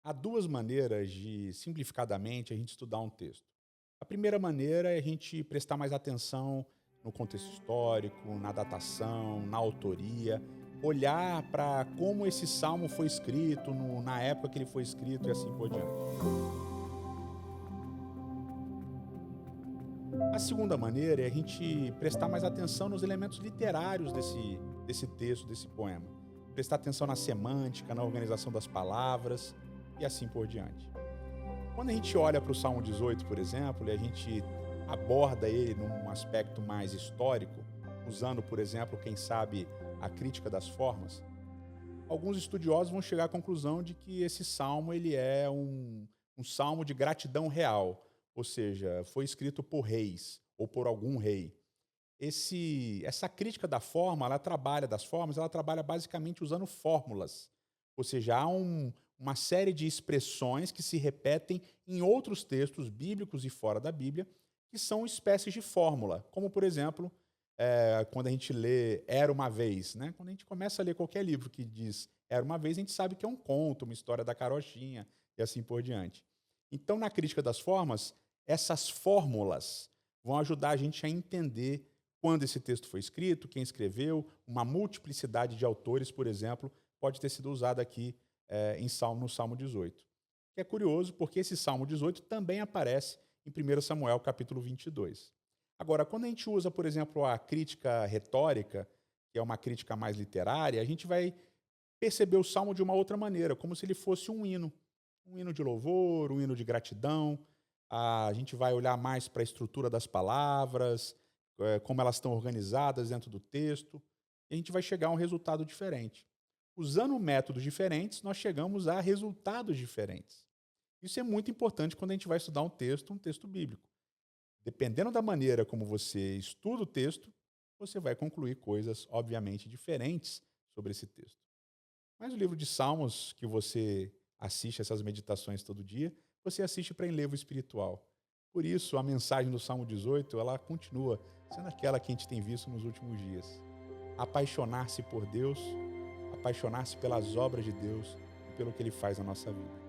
Há duas maneiras de, simplificadamente, a gente estudar um texto. A primeira maneira é a gente prestar mais atenção no contexto histórico, na datação, na autoria, olhar para como esse salmo foi escrito, na época que ele foi escrito e assim por diante. A segunda maneira é a gente prestar mais atenção nos elementos literários desse texto, desse poema. Prestar atenção na semântica, na organização das palavras e assim por diante. Quando a gente olha para o Salmo 18, por exemplo, e a gente aborda ele num aspecto mais histórico, usando, por exemplo, quem sabe, a crítica das formas, alguns estudiosos vão chegar à conclusão de que esse salmo ele é um salmo de gratidão real, ou seja, foi escrito por reis ou por algum rei. Essa crítica da forma, ela trabalha das formas, ela trabalha basicamente usando fórmulas. Ou seja, há uma série de expressões que se repetem em outros textos bíblicos e fora da Bíblia, que são espécies de fórmula. Como, por exemplo, quando a gente lê Era uma Vez, né? Quando a gente começa a ler qualquer livro que diz Era uma Vez, a gente sabe que é um conto, uma história da carochinha e assim por diante. Então, na crítica das formas, essas fórmulas vão ajudar a gente a entender quando esse texto foi escrito, quem escreveu, uma multiplicidade de autores, por exemplo, pode ter sido usada aqui no Salmo 18. Que é curioso porque esse Salmo 18 também aparece em 1 Samuel capítulo 22. Agora, quando a gente usa, por exemplo, a crítica retórica, que é uma crítica mais literária, a gente vai perceber o Salmo de uma outra maneira, como se ele fosse um hino de louvor, um hino de gratidão. A gente vai olhar mais para a estrutura das palavras, como elas estão organizadas dentro do texto, e a gente vai chegar a um resultado diferente. Usando métodos diferentes, nós chegamos a resultados diferentes. Isso é muito importante quando a gente vai estudar um texto bíblico. Dependendo da maneira como você estuda o texto, você vai concluir coisas, obviamente, diferentes sobre esse texto. Mas o livro de Salmos, que você assiste essas meditações todo dia, você assiste para enlevo espiritual. Por isso, a mensagem do Salmo 18, ela continua sendo aquela que a gente tem visto nos últimos dias. Apaixonar-se por Deus, apaixonar-se pelas obras de Deus e pelo que Ele faz na nossa vida.